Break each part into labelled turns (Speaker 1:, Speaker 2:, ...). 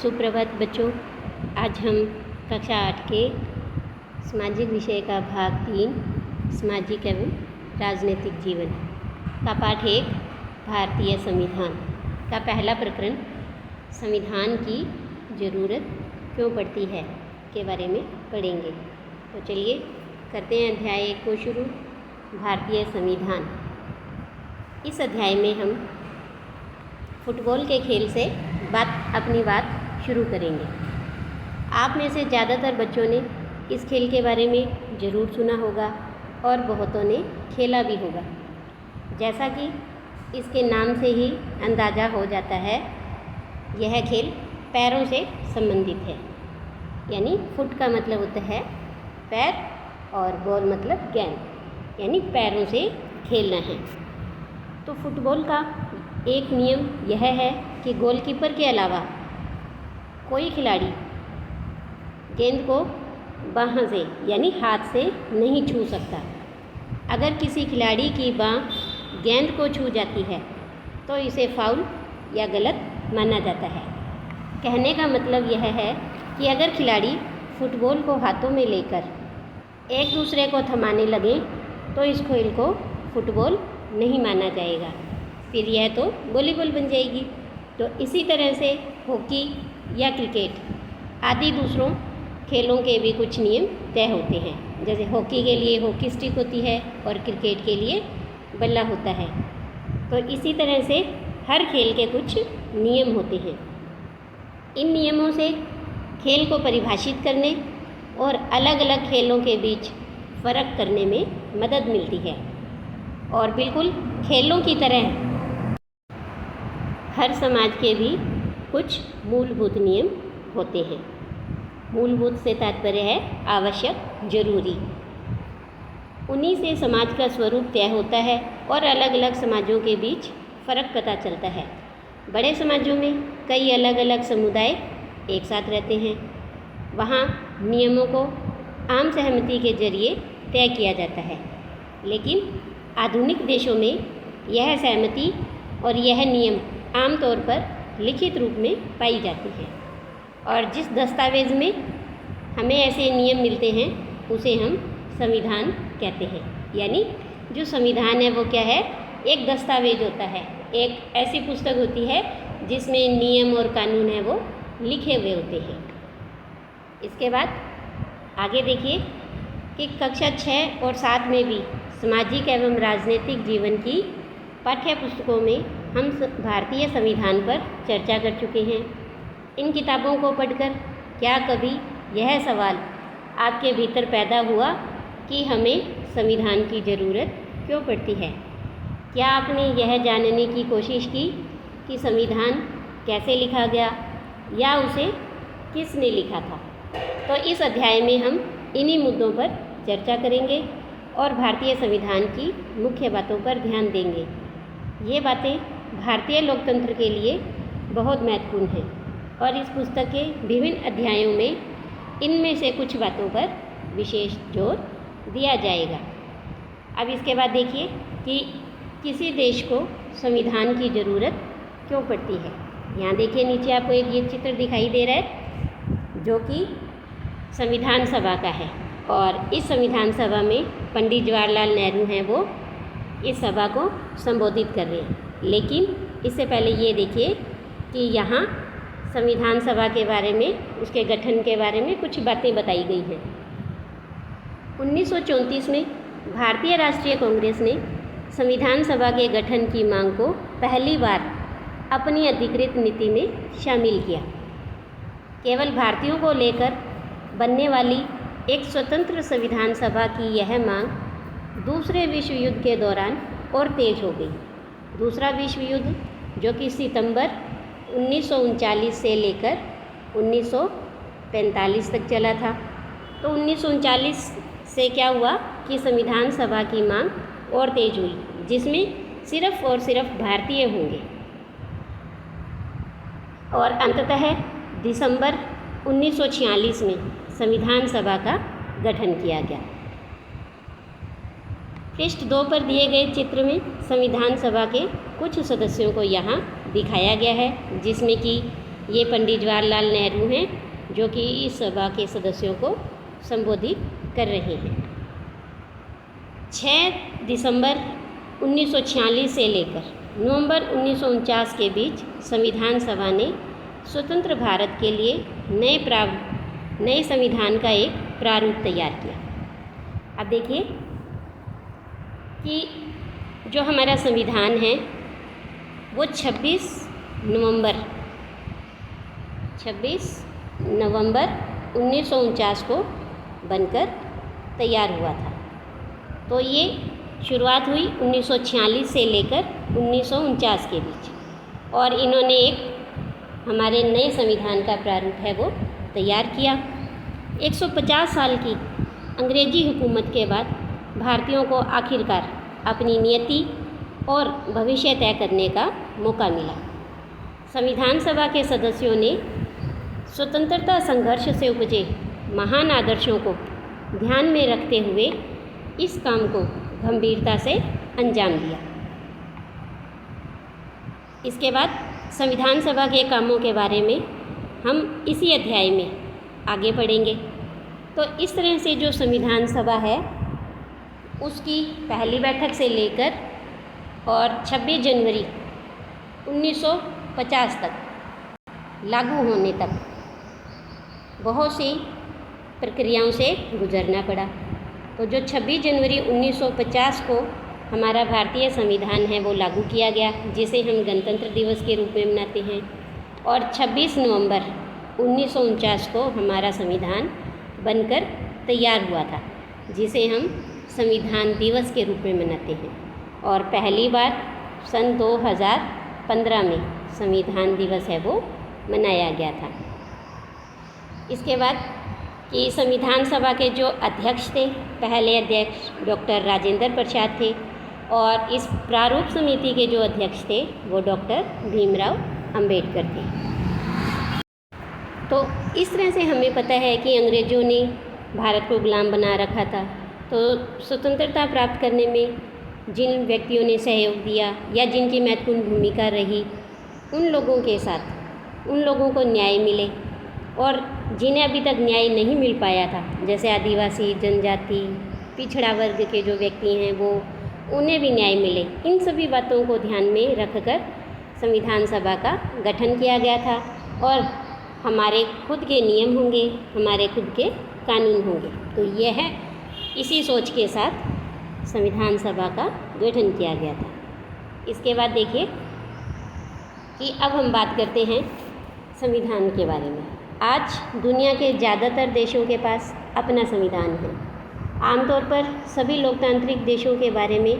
Speaker 1: सुप्रभात बच्चों। आज हम कक्षा 8 के सामाजिक विषय का भाग 3 सामाजिक एवं राजनीतिक जीवन का पाठ 1 भारतीय संविधान का पहला प्रकरण संविधान की ज़रूरत क्यों पड़ती है के बारे में पढ़ेंगे। तो चलिए करते हैं अध्याय 1 को शुरू। भारतीय संविधान। इस अध्याय में हम फुटबॉल के खेल से अपनी बात शुरू करेंगे। आप में से ज़्यादातर बच्चों ने इस खेल के बारे में ज़रूर सुना होगा और बहुतों ने खेला भी होगा। जैसा कि इसके नाम से ही अंदाज़ा हो जाता है, यह खेल पैरों से संबंधित है। यानी फुट का मतलब होता है पैर और बॉल मतलब गेंद, यानी पैरों से खेलना है। तो फुटबॉल का एक नियम यह है कि गोलकीपर के अलावा कोई खिलाड़ी गेंद को बाह से यानी हाथ से नहीं छू सकता। अगर किसी खिलाड़ी की बाह गेंद को छू जाती है तो इसे फाउल या गलत माना जाता है। कहने का मतलब यह है कि अगर खिलाड़ी फुटबॉल को हाथों में लेकर एक दूसरे को थमाने लगे तो इस खेल को फुटबॉल नहीं माना जाएगा, फिर यह तो वॉलीबॉल बन जाएगी। तो इसी तरह से हॉकी या क्रिकेट आदि दूसरों खेलों के भी कुछ नियम तय होते हैं। जैसे हॉकी के लिए हॉकी स्टिक होती है और क्रिकेट के लिए बल्ला होता है। तो इसी तरह से हर खेल के कुछ नियम होते हैं। इन नियमों से खेल को परिभाषित करने और अलग अलग खेलों के बीच फ़र्क करने में मदद मिलती है। और बिल्कुल खेलों की तरह हर समाज के भी कुछ मूलभूत नियम होते हैं। मूलभूत से तात्पर्य है आवश्यक, जरूरी। उन्हीं से समाज का स्वरूप तय होता है और अलग अलग समाजों के बीच फ़र्क पता चलता है। बड़े समाजों में कई अलग अलग समुदाय एक साथ रहते हैं। वहाँ नियमों को आम सहमति के जरिए तय किया जाता है। लेकिन आधुनिक देशों में यह सहमति और यह नियम आमतौर पर लिखित रूप में पाई जाती है। और जिस दस्तावेज़ में हमें ऐसे नियम मिलते हैं उसे हम संविधान कहते हैं। यानी जो संविधान है वो क्या है? एक दस्तावेज होता है, एक ऐसी पुस्तक होती है जिसमें नियम और कानून है वो लिखे हुए होते हैं। इसके बाद आगे देखिए कि कक्षा 6 और 7 में भी सामाजिक एवं राजनीतिक जीवन की पाठ्य पुस्तकों में हम भारतीय संविधान पर चर्चा कर चुके हैं। इन किताबों को पढ़कर क्या कभी यह सवाल आपके भीतर पैदा हुआ कि हमें संविधान की ज़रूरत क्यों पड़ती है? क्या आपने यह जानने की कोशिश की कि संविधान कैसे लिखा गया या उसे किसने लिखा था? तो इस अध्याय में हम इन्हीं मुद्दों पर चर्चा करेंगे और भारतीय संविधान की मुख्य बातों पर ध्यान देंगे। ये बातें भारतीय लोकतंत्र के लिए बहुत महत्वपूर्ण हैं और इस पुस्तक के विभिन्न अध्यायों में इनमें से कुछ बातों पर विशेष जोर दिया जाएगा। अब इसके बाद देखिए कि किसी देश को संविधान की ज़रूरत क्यों पड़ती है। यहाँ देखिए नीचे आपको एक ये चित्र दिखाई दे रहा है जो कि संविधान सभा का है। और इस संविधान सभा में पंडित जवाहरलाल नेहरू हैं, वो इस सभा को संबोधित कर रहे हैं। लेकिन इससे पहले ये देखिए कि यहाँ संविधान सभा के बारे में, उसके गठन के बारे में कुछ बातें बताई गई हैं। 1934 में भारतीय राष्ट्रीय कांग्रेस ने संविधान सभा के गठन की मांग को पहली बार अपनी अधिकृत नीति में शामिल किया। केवल भारतीयों को लेकर बनने वाली एक स्वतंत्र संविधान सभा की यह मांग दूसरे विश्व युद्ध के दौरान और तेज हो गई। दूसरा विश्व युद्ध जो कि सितंबर 1939 से लेकर 1945 तक चला था। तो 1939 से क्या हुआ कि संविधान सभा की मांग और तेज हुई, जिसमें सिर्फ और सिर्फ भारतीय होंगे। और अंततः दिसंबर 1946 में संविधान सभा का गठन किया गया। पृष्ठ 2 पर दिए गए चित्र में संविधान सभा के कुछ सदस्यों को यहाँ दिखाया गया है, जिसमें कि ये पंडित जवाहरलाल नेहरू हैं जो कि इस सभा के सदस्यों को संबोधित कर रहे हैं। 6 दिसंबर 1946 से लेकर नवंबर 1949 के बीच संविधान सभा ने स्वतंत्र भारत के लिए नए संविधान का एक प्रारूप तैयार किया। अब देखिए कि जो हमारा संविधान है वो 26 नवंबर 1949 को बनकर तैयार हुआ था। तो ये शुरुआत हुई 1946 से लेकर 1949 के बीच, और इन्होंने एक हमारे नए संविधान का प्रारूप है वो तैयार किया। 150 साल की अंग्रेजी हुकूमत के बाद भारतीयों को आखिरकार अपनी नियति और भविष्य तय करने का मौका मिला। संविधान सभा के सदस्यों ने स्वतंत्रता संघर्ष से उपजे महान आदर्शों को ध्यान में रखते हुए इस काम को गंभीरता से अंजाम दिया। इसके बाद संविधान सभा के कामों के बारे में हम इसी अध्याय में आगे पढ़ेंगे। तो इस तरह से जो संविधान सभा है उसकी पहली बैठक से लेकर और 26 जनवरी 1950 तक लागू होने तक बहुत सी प्रक्रियाओं से गुजरना पड़ा। तो जो 26 जनवरी 1950 को हमारा भारतीय संविधान है वो लागू किया गया, जिसे हम गणतंत्र दिवस के रूप में मनाते हैं, और 26 नवंबर 1949 को हमारा संविधान बनकर तैयार हुआ था, जिसे हम संविधान दिवस के रूप में मनाते हैं। और पहली बार सन 2015 में संविधान दिवस है वो मनाया गया था। इसके बाद कि संविधान सभा के जो अध्यक्ष थे, पहले अध्यक्ष डॉक्टर राजेंद्र प्रसाद थे, और इस प्रारूप समिति के जो अध्यक्ष थे वो डॉक्टर भीमराव अंबेडकर थे। तो इस तरह से हमें पता है कि अंग्रेज़ों ने भारत को गुलाम बना रखा था। तो स्वतंत्रता प्राप्त करने में जिन व्यक्तियों ने सहयोग दिया या जिनकी महत्वपूर्ण भूमिका रही, उन लोगों के साथ उन लोगों को न्याय मिले, और जिन्हें अभी तक न्याय नहीं मिल पाया था, जैसे आदिवासी, जनजाति, पिछड़ा वर्ग के जो व्यक्ति हैं वो, उन्हें भी न्याय मिले। इन सभी बातों को ध्यान में रखकर संविधान सभा का गठन किया गया था, और हमारे खुद के नियम होंगे, हमारे खुद के कानून होंगे। तो यह है इसी सोच के साथ संविधान सभा का गठन किया गया था। इसके बाद देखिए कि अब हम बात करते हैं संविधान के बारे में। आज दुनिया के ज़्यादातर देशों के पास अपना संविधान है। आमतौर पर सभी लोकतांत्रिक देशों के बारे में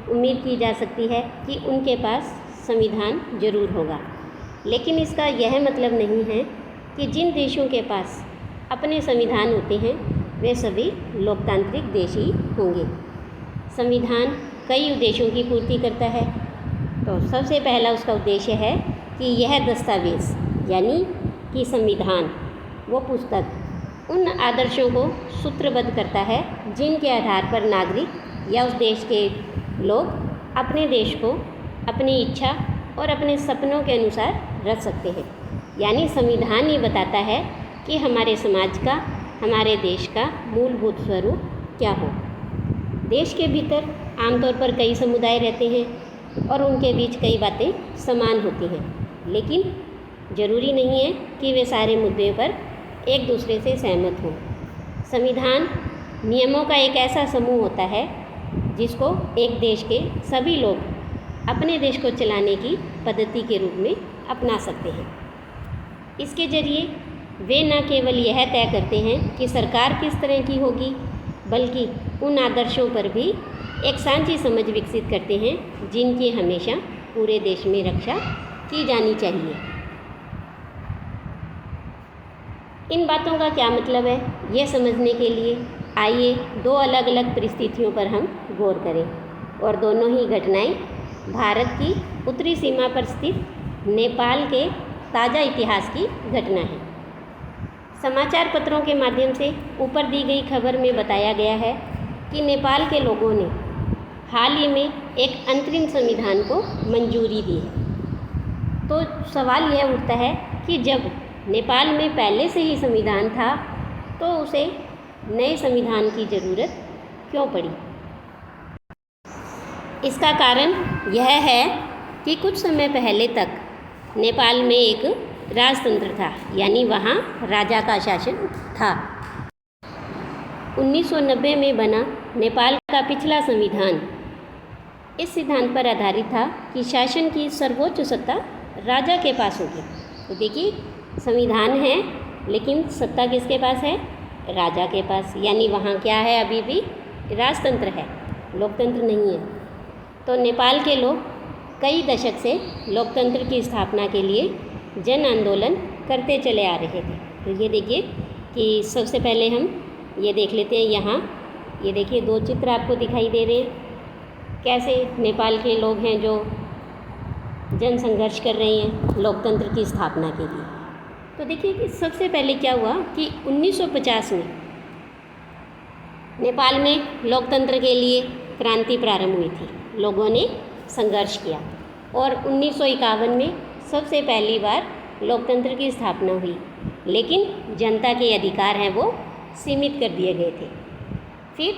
Speaker 1: उम्मीद की जा सकती है कि उनके पास संविधान जरूर होगा, लेकिन इसका यह मतलब नहीं है कि जिन देशों के पास अपने संविधान होते हैं वे सभी लोकतांत्रिक देश ही होंगे। संविधान कई उद्देश्यों की पूर्ति करता है। तो सबसे पहला उसका उद्देश्य है कि यह दस्तावेज़ यानी कि संविधान, वो पुस्तक उन आदर्शों को सूत्रबद्ध करता है जिनके आधार पर नागरिक या उस देश के लोग अपने देश को अपनी इच्छा और अपने सपनों के अनुसार रच सकते हैं। यानी संविधान ये बताता है कि हमारे समाज का, हमारे देश का मूलभूत स्वरूप क्या हो। देश के भीतर आमतौर पर कई समुदाय रहते हैं और उनके बीच कई बातें समान होती हैं, लेकिन ज़रूरी नहीं है कि वे सारे मुद्दों पर एक दूसरे से सहमत हों। संविधान नियमों का एक ऐसा समूह होता है जिसको एक देश के सभी लोग अपने देश को चलाने की पद्धति के रूप में अपना सकते हैं। इसके जरिए वे न केवल यह तय करते हैं कि सरकार किस तरह की होगी, बल्कि उन आदर्शों पर भी एक सांझी समझ विकसित करते हैं जिनकी हमेशा पूरे देश में रक्षा की जानी चाहिए। इन बातों का क्या मतलब है, यह समझने के लिए आइए दो अलग अलग परिस्थितियों पर हम गौर करें, और दोनों ही घटनाएं भारत की उत्तरी सीमा पर स्थित नेपाल के ताज़ा इतिहास की घटना है। समाचार पत्रों के माध्यम से ऊपर दी गई खबर में बताया गया है कि नेपाल के लोगों ने हाल ही में एक अंतरिम संविधान को मंजूरी दी है। तो सवाल यह उठता है कि जब नेपाल में पहले से ही संविधान था तो उसे नए संविधान की ज़रूरत क्यों पड़ी। इसका कारण यह है कि कुछ समय पहले तक नेपाल में एक राजतंत्र था, यानी वहाँ राजा का शासन था। 1990 में बना नेपाल का पिछला संविधान इस सिद्धांत पर आधारित था कि शासन की सर्वोच्च सत्ता राजा के पास होगी। तो देखिए, संविधान है लेकिन सत्ता किसके पास है? राजा के पास, यानी वहाँ क्या है? अभी भी राजतंत्र है, लोकतंत्र नहीं है। तो नेपाल के लोग कई दशक से लोकतंत्र की स्थापना के लिए जन आंदोलन करते चले आ रहे थे। तो ये देखिए कि सबसे पहले हम ये देख लेते हैं। यहाँ ये देखिए 2 चित्र आपको दिखाई दे रहे हैं, कैसे नेपाल के लोग हैं जो जन संघर्ष कर रहे हैं लोकतंत्र की स्थापना के लिए। तो देखिए कि सबसे पहले क्या हुआ कि 1950 में नेपाल में लोकतंत्र के लिए क्रांति प्रारंभ हुई थी, लोगों ने संघर्ष किया और 1951 में सबसे पहली बार लोकतंत्र की स्थापना हुई, लेकिन जनता के अधिकार हैं वो सीमित कर दिए गए थे। फिर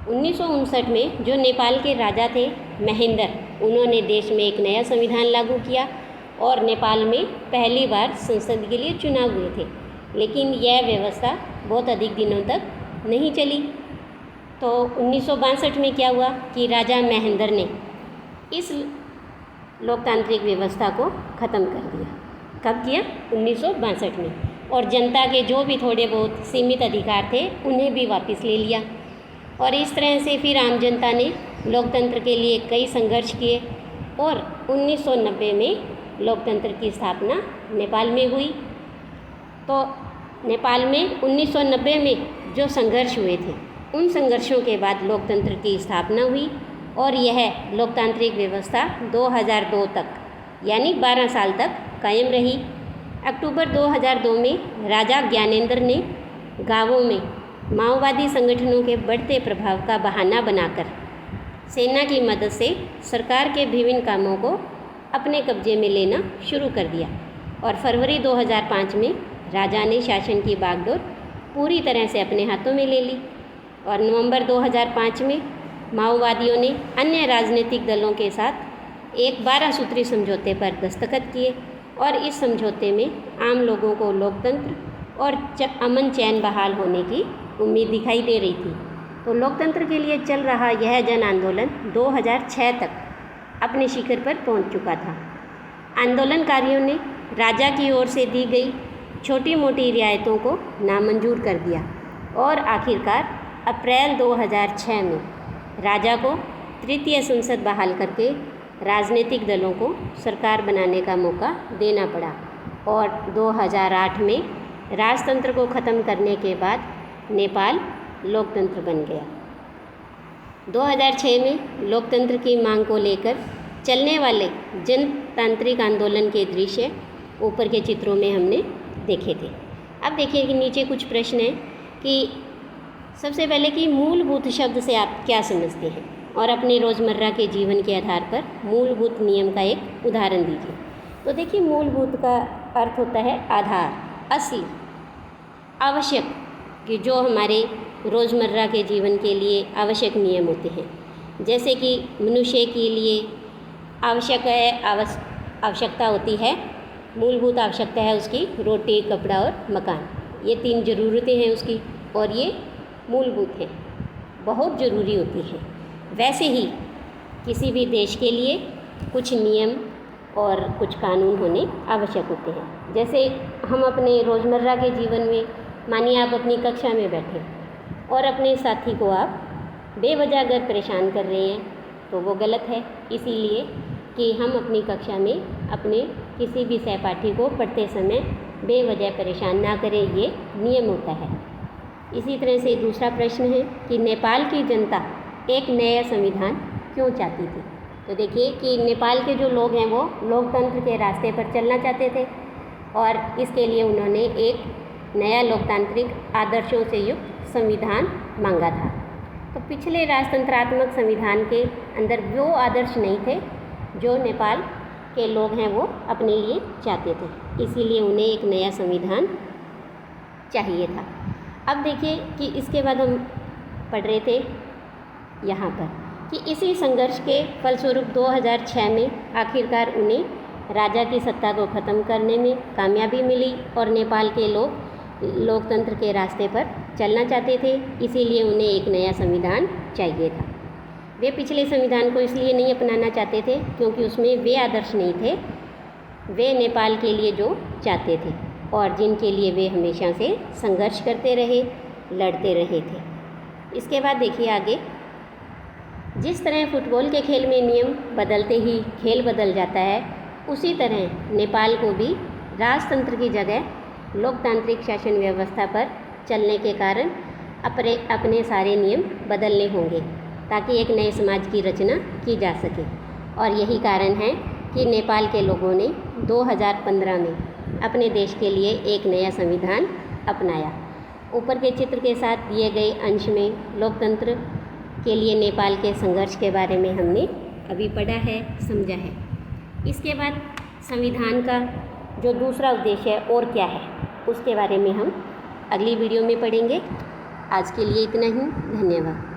Speaker 1: 1959 में जो नेपाल के राजा थे महेंद्र, उन्होंने देश में एक नया संविधान लागू किया और नेपाल में पहली बार संसद के लिए चुनाव हुए थे, लेकिन यह व्यवस्था बहुत अधिक दिनों तक नहीं चली। तो 1962 में क्या हुआ कि राजा महेंद्र ने इस लोकतांत्रिक व्यवस्था को ख़त्म कर दिया। कब किया? 1962 में। और जनता के जो भी थोड़े बहुत सीमित अधिकार थे उन्हें भी वापस ले लिया। और इस तरह से फिर आम जनता ने लोकतंत्र के लिए कई संघर्ष किए और 1990 में लोकतंत्र की स्थापना नेपाल में हुई। तो नेपाल में 1990 में जो संघर्ष हुए थे उन संघर्षों के बाद लोकतंत्र की स्थापना हुई और यह लोकतांत्रिक व्यवस्था 2002 तक यानी 12 साल तक कायम रही। अक्टूबर 2002 में राजा ज्ञानेंद्र ने गांवों में माओवादी संगठनों के बढ़ते प्रभाव का बहाना बनाकर सेना की मदद से सरकार के विभिन्न कामों को अपने कब्जे में लेना शुरू कर दिया और फरवरी 2005 में राजा ने शासन की बागडोर पूरी तरह से अपने हाथों में ले ली और नवंबर 2005 में माओवादियों ने अन्य राजनीतिक दलों के साथ एक 12 सूत्री समझौते पर दस्तखत किए और इस समझौते में आम लोगों को लोकतंत्र और अमन चैन बहाल होने की उम्मीद दिखाई दे रही थी। तो लोकतंत्र के लिए चल रहा यह जन आंदोलन 2006 तक अपने शिखर पर पहुंच चुका था। आंदोलनकारियों ने राजा की ओर से दी गई छोटी मोटी रियायतों को नामंजूर कर दिया और आखिरकार अप्रैल 2006 में राजा को तृतीय संसद बहाल करके राजनीतिक दलों को सरकार बनाने का मौका देना पड़ा और 2008 में राजतंत्र को ख़त्म करने के बाद नेपाल लोकतंत्र बन गया। 2006 में लोकतंत्र की मांग को लेकर चलने वाले जनतांत्रिक आंदोलन के दृश्य ऊपर के चित्रों में हमने देखे थे। अब देखिए कि नीचे कुछ प्रश्न हैं कि सबसे पहले कि मूलभूत शब्द से आप क्या समझते हैं और अपने रोज़मर्रा के जीवन के आधार पर मूलभूत नियम का एक उदाहरण दीजिए। तो देखिए, मूलभूत का अर्थ होता है आधार, असली, आवश्यक, कि जो हमारे रोज़मर्रा के जीवन के लिए आवश्यक नियम होते हैं। जैसे कि मनुष्य के लिए आवश्यकता होती है, मूलभूत आवश्यकता है उसकी रोटी, कपड़ा और मकान। ये 3 ज़रूरतें हैं उसकी और ये मूलभूत हैं, बहुत ज़रूरी होती हैं। वैसे ही किसी भी देश के लिए कुछ नियम और कुछ कानून होने आवश्यक होते हैं। जैसे हम अपने रोज़मर्रा के जीवन में, मानिए आप अपनी कक्षा में बैठे और अपने साथी को आप बेवजह अगर परेशान कर रहे हैं तो वो गलत है, इसीलिए कि हम अपनी कक्षा में अपने किसी भी सहपाठी को पढ़ते समय बेवजह परेशान ना करें, ये नियम होता है। इसी तरह से दूसरा प्रश्न है कि नेपाल की जनता एक नया संविधान क्यों चाहती थी। तो देखिए कि नेपाल के जो लोग हैं वो लोकतंत्र के रास्ते पर चलना चाहते थे और इसके लिए उन्होंने एक नया लोकतांत्रिक आदर्शों से युक्त संविधान मांगा था। तो पिछले राजतंत्रात्मक संविधान के अंदर वो आदर्श नहीं थे जो नेपाल के लोग हैं वो अपने लिए चाहते थे, इसीलिए उन्हें एक नया संविधान चाहिए था। अब देखिए कि इसके बाद हम पढ़ रहे थे यहाँ पर कि इसी संघर्ष के फलस्वरूप 2006 में आखिरकार उन्हें राजा की सत्ता को ख़त्म करने में कामयाबी मिली और नेपाल के लोग लोकतंत्र के रास्ते पर चलना चाहते थे, इसीलिए उन्हें एक नया संविधान चाहिए था। वे पिछले संविधान को इसलिए नहीं अपनाना चाहते थे क्योंकि उसमें वे आदर्श नहीं थे वे नेपाल के लिए जो चाहते थे और जिनके लिए वे हमेशा से संघर्ष करते रहे, लड़ते रहे थे। इसके बाद देखिए आगे, जिस तरह फुटबॉल के खेल में नियम बदलते ही खेल बदल जाता है, उसी तरह नेपाल को भी राजतंत्र की जगह लोकतांत्रिक शासन व्यवस्था पर चलने के कारण अपने सारे नियम बदलने होंगे ताकि एक नए समाज की रचना की जा सके। और यही कारण है कि नेपाल के लोगों ने 2015 में अपने देश के लिए एक नया संविधान अपनाया। ऊपर के चित्र के साथ दिए गए अंश में लोकतंत्र के लिए नेपाल के संघर्ष के बारे में हमने अभी पढ़ा है, समझा है। इसके बाद संविधान का जो दूसरा उद्देश्य है और क्या है, उसके बारे में हम अगली वीडियो में पढ़ेंगे। आज के लिए इतना ही, धन्यवाद।